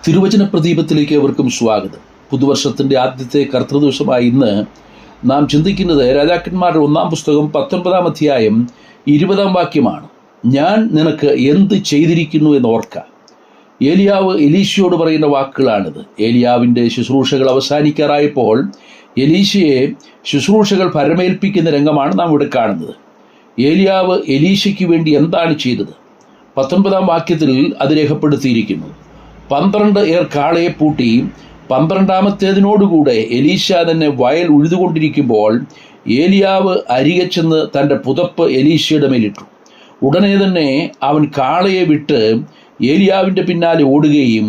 തിരുവചന പ്രദീപത്തിലേക്ക് അവർക്കും സ്വാഗതം. പുതുവർഷത്തിൻ്റെ ആദ്യത്തെ കർത്തൃദിവസമായ ഇന്ന് നാം ചിന്തിക്കുന്നത് രാജാക്കന്മാരുടെ 1-ാം പുസ്തകം 19-ാം അധ്യായം 20-ാം വാക്യമാണ്. ഞാൻ നിനക്ക് എന്ത് ചെയ്തിരിക്കുന്നു എന്ന് ഓർക്ക. ഏലിയാവ് എലീശയോട് പറയുന്ന വാക്കുകളാണിത്. ഏലിയാവിൻ്റെ ശുശ്രൂഷകൾ അവസാനിക്കാറായപ്പോൾ എലീശയെ ശുശ്രൂഷകൾ പരമേൽപ്പിക്കുന്ന രംഗമാണ് നാം ഇവിടെ കാണുന്നത്. ഏലിയാവ് എലീശയ്ക്ക് വേണ്ടി എന്താണ് ചെയ്തത്? 19-ാം വാക്യത്തിൽ അത് രേഖപ്പെടുത്തിയിരിക്കുന്നു. 12 ഏർ കാളയെ പൂട്ടി 12-ാമത്തേതിനോടുകൂടെ എലീശ തന്നെ വയൽ ഉഴുതുകൊണ്ടിരിക്കുമ്പോൾ ഏലിയാവ് അരികെ ചെന്ന് തൻ്റെ പുതപ്പ് എലീശയുടെ മേലിട്ടു. ഉടനെ തന്നെ അവൻ കാളയെ വിട്ട് ഏലിയാവിൻ്റെ പിന്നാലെ ഓടുകയും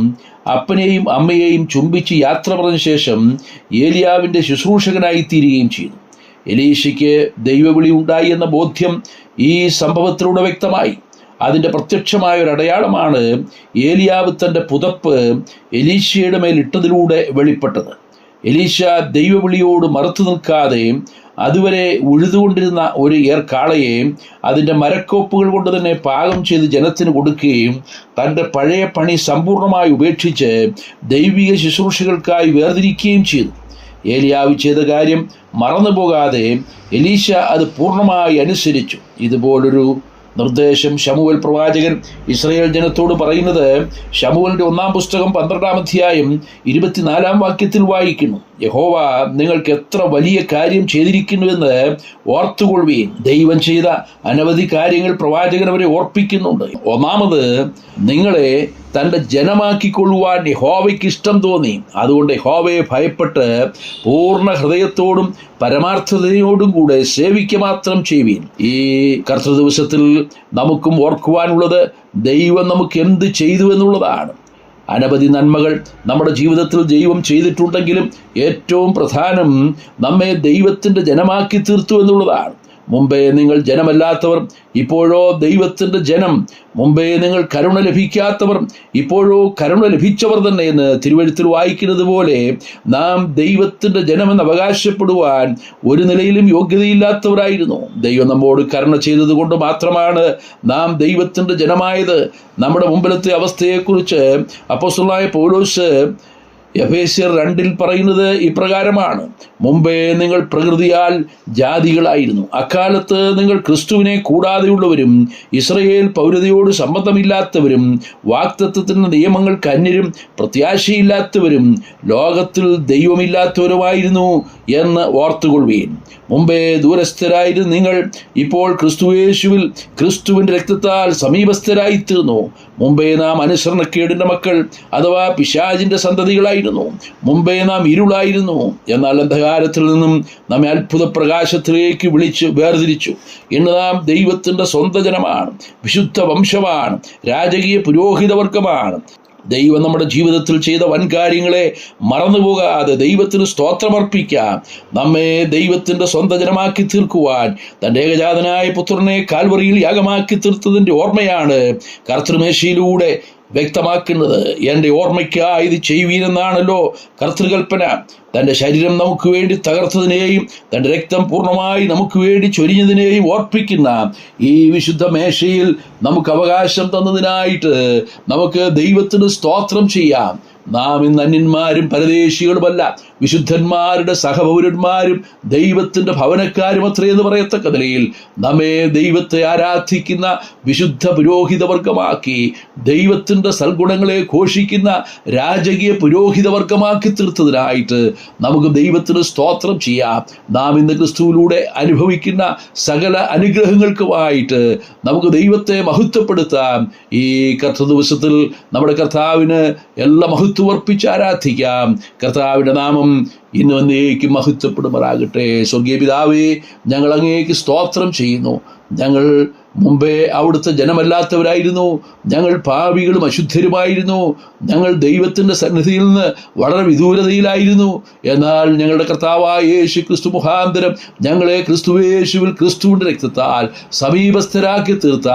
അപ്പനെയും അമ്മയെയും ചുംബിച്ച് യാത്ര പറഞ്ഞ ശേഷം ഏലിയാവിൻ്റെ ശുശ്രൂഷകനായി തീരുകയും ചെയ്തു. എലീശയ്ക്ക് ദൈവവിളി ഉണ്ടായി എന്ന ബോധ്യം ഈ സംഭവത്തിലൂടെ വ്യക്തമായി. അതിൻ്റെ പ്രത്യക്ഷമായ ഒരു അടയാളമാണ് ഏലിയാവ് തൻ്റെ പുതപ്പ് എലീശയുടെ മേലിട്ടതിലൂടെ വെളിപ്പെട്ടത്. എലീശ ദൈവവിളിയോട് മറുത്തു നിൽക്കാതെ അതുവരെ ഉഴുതുകൊണ്ടിരുന്ന ഒരു ഏർ കാളയെ അതിൻ്റെ മരക്കോപ്പുകൾ കൊണ്ട് തന്നെ പാകം ചെയ്ത് ജനത്തിന് കൊടുക്കുകയും തൻ്റെ പഴയ പണി സമ്പൂർണ്ണമായി ഉപേക്ഷിച്ച് ദൈവിക ശുശ്രൂഷകൾക്കായി വേർതിരിക്കുകയും ചെയ്തു. ഏലിയാവ് ചെയ്ത കാര്യം മറന്നുപോകാതെ എലീശ അത് പൂർണ്ണമായി അനുസരിച്ചു. ഇതുപോലൊരു നിർദ്ദേശം ശമൂവേൽ പ്രവാചകൻ ഇസ്രായേൽ ജനത്തോട് പറയുന്നത് ശമൂവേലിൻ്റെ 1-ാം പുസ്തകം 12-ാം അധ്യായം 24-ാം വാക്യത്തിൽ വായിക്കുന്നു. യഹോവ നിങ്ങൾക്ക് എത്ര വലിയ കാര്യം ചെയ്തിരിക്കുന്നുവെന്ന് ഓർത്തുകൊള്ളുവീൻ. ദൈവം ചെയ്ത അനവധി കാര്യങ്ങൾ പ്രവാചകൻ അവരെ ഓർപ്പിക്കുന്നുണ്ട്. ഒന്നാമത്, നിങ്ങളെ തൻ്റെ ജനമാക്കിക്കൊള്ളുവാൻ യഹോവയ്ക്ക് ഇഷ്ടം തോന്നി. അതുകൊണ്ട് യഹോവയെ ഭയപ്പെട്ട് പൂർണ്ണ ഹൃദയത്തോടും പരമാർത്ഥതയോടും കൂടെ സേവിക്കുക മാത്രം ചെയ്യുവീൻ. ഈ കർത്തൃദിവസത്തിൽ നമുക്കും ഓർക്കുവാനുള്ളത് ദൈവം നമുക്ക് എന്ത് ചെയ്തു എന്നുള്ളതാണ്. അനവധി നന്മകൾ നമ്മുടെ ജീവിതത്തിൽ ദൈവം ചെയ്തിട്ടുണ്ടെങ്കിലും ഏറ്റവും പ്രധാനം നമ്മെ ദൈവത്തിൻ്റെ ജനമാക്കി തീർത്തു എന്നുള്ളതാണ്. മുമ്പേ നിങ്ങൾ ജനമല്ലാത്തവർ, ഇപ്പോഴോ ദൈവത്തിൻ്റെ ജനം. മുമ്പേ നിങ്ങൾ കരുണ ലഭിക്കാത്തവർ, ഇപ്പോഴോ കരുണ ലഭിച്ചവർ തന്നെ എന്ന് തിരുവഴുത്തിൽ വായിക്കുന്നത് പോലെ നാം ദൈവത്തിൻ്റെ ജനമെന്ന് അവകാശപ്പെടുവാൻ ഒരു നിലയിലും യോഗ്യതയില്ലാത്തവരായിരുന്നു. ദൈവം നമ്മോട് കരുണ ചെയ്തത് കൊണ്ട് മാത്രമാണ് നാം ദൈവത്തിൻ്റെ ജനമായത്. നമ്മുടെ മുമ്പിലത്തെ അവസ്ഥയെക്കുറിച്ച് അപ്പോസ്തലനായ പൗലോസ് എഫേസ്യർ 2 പറയുന്നത് ഇപ്രകാരമാണ്: മുമ്പേ നിങ്ങൾ പ്രകൃതിയാൽ ജാതികളായിരുന്നു. അക്കാലത്ത് നിങ്ങൾ ക്രിസ്തുവിനെ കൂടാതെയുള്ളവരും ഇസ്രായേൽ പൗരതയോട് സംബന്ധമില്ലാത്തവരും വാഗ്ദത്തത്തിൻ്റെ നിയമങ്ങൾക്ക് അന്യരും പ്രത്യാശയില്ലാത്തവരും ലോകത്തിൽ ദൈവമില്ലാത്തവരുമായിരുന്നു എന്ന് ഓർത്തുകൊള്ളുവീൻ. മുമ്പേ ദൂരസ്ഥരായിരുന്നു നിങ്ങൾ, ഇപ്പോൾ ക്രിസ്തുയേശുവിൽ ക്രിസ്തുവിൻ്റെ രക്തത്താൽ സമീപസ്ഥരായി തീർന്നു. മുമ്പേ നാം അനുസരണക്കേടിൻ്റെ മക്കൾ അഥവാ പിശാചിൻ്റെ സന്തതികളായിരുന്നു. മുമ്പേ നാം ഇരുളായിരുന്നു, എന്നാൽ അന്ധകാരത്തിൽ നിന്നും നമ്മെ അത്ഭുത പ്രകാശത്തിലേക്ക് വിളിച്ച് വേർതിരിച്ചു. ഇന്ന് നാം ദൈവത്തിൻ്റെ സ്വന്തം ജനമാണ്, വിശുദ്ധ വംശമാണ്, രാജകീയ പുരോഹിതവർഗമാണ്. ദൈവം നമ്മുടെ ജീവിതത്തിൽ ചെയ്ത വൻകാര്യങ്ങളെ മറന്നുപോകാതെ ദൈവത്തിന് സ്തോത്രമർപ്പിക്കാം. നമ്മെ ദൈവത്തിൻ്റെ സ്വന്തം ജനമാക്കി തീർക്കുവാൻ തൻ്റെ ഏകജാതനായ പുത്രനെ കാൽവറിയിൽ യാഗമാക്കി തീർത്തതിൻ്റെ ഓർമ്മയാണ് കർത്തൃമേശയിലൂടെ വ്യക്തമാക്കുന്നത്. എൻ്റെ ഓർമ്മയ്ക്കായി ഇത് ചെയ്യുവീനെന്നാണല്ലോ കർത്തൃകൽപ്പന. തൻ്റെ ശരീരം നമുക്ക് വേണ്ടി തകർത്തതിനെയും തൻ്റെ രക്തം പൂർണ്ണമായി നമുക്ക് വേണ്ടി ചൊരിഞ്ഞതിനെയും ഓർപ്പിക്കുന്ന ഈ വിശുദ്ധ മേശയിൽ നമുക്ക് അവകാശം തന്നതിനായിട്ട് നമുക്ക് ദൈവത്തിന് സ്തോത്രം ചെയ്യാം. നാം ഇന്ന് അന്യന്മാരും പരദേശികളുമല്ല, വിശുദ്ധന്മാരുടെ സഹപൗരന്മാരും ദൈവത്തിൻ്റെ ഭവനക്കാരും അത്രയെന്ന് പറയത്തക്ക നിലയിൽ നമ്മെ ദൈവത്തെ ആരാധിക്കുന്ന വിശുദ്ധ പുരോഹിതവർഗമാക്കി, ദൈവത്തിൻ്റെ സൽഗുണങ്ങളെ ഘോഷിക്കുന്ന രാജകീയ പുരോഹിതവർഗമാക്കി തീർത്തതിനായിട്ട് നമുക്ക് ദൈവത്തിന് സ്തോത്രം ചെയ്യാം. നാം ഇന്ന് ക്രിസ്തുവിലൂടെ അനുഭവിക്കുന്ന സകല അനുഗ്രഹങ്ങൾക്കുമായിട്ട് നമുക്ക് ദൈവത്തെ മഹത്വപ്പെടുത്താം. ഈ കർത്തൃദിവസത്തിൽ നമ്മുടെ കർത്താവിന് എല്ലാ മഹത്വമർപ്പിച്ച് ആരാധിക്കാം. കർത്താവിൻ്റെ നാമം ഇന്ന് എന്നേക്കും മഹത്വപ്പെടുമാറാകട്ടെ. സ്വർഗീയ പിതാവേ, ഞങ്ങൾ അങ്ങേക്ക് സ്തോത്രം ചെയ്യുന്നു. ഞങ്ങൾ മുമ്പേ അവിടുത്തെ ജനമല്ലാത്തവരായിരുന്നു. ഞങ്ങൾ പാപികളും അശുദ്ധരുമായിരുന്നു. ഞങ്ങൾ ദൈവത്തിൻ്റെ സന്നിധിയിൽ നിന്ന് വളരെ വിദൂരതയിലായിരുന്നു. എന്നാൽ ഞങ്ങളുടെ കർത്താവായ യേശു ക്രിസ്തു മുഖാന്തരം ഞങ്ങളെ ക്രിസ്തുയേശുവിൽ ക്രിസ്തുവിൻ്റെ രക്തത്താൽ സമീപസ്ഥരാക്കി തീർത്ത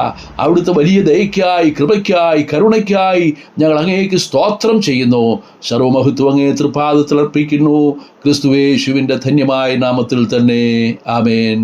അവിടുത്തെ വലിയ ദയയ്ക്കായി, കൃപയ്ക്കായി, കരുണയ്ക്കായി ഞങ്ങൾ അങ്ങേക്ക് സ്തോത്രം ചെയ്യുന്നു. സർവ്വമഹത്വം അങ്ങേ തൃപാദത്തിൽ അർപ്പിക്കുന്നു. ക്രിസ്തുയേശുവിൻ്റെ ധന്യമായ നാമത്തിൽ തന്നെ. ആമേൻ.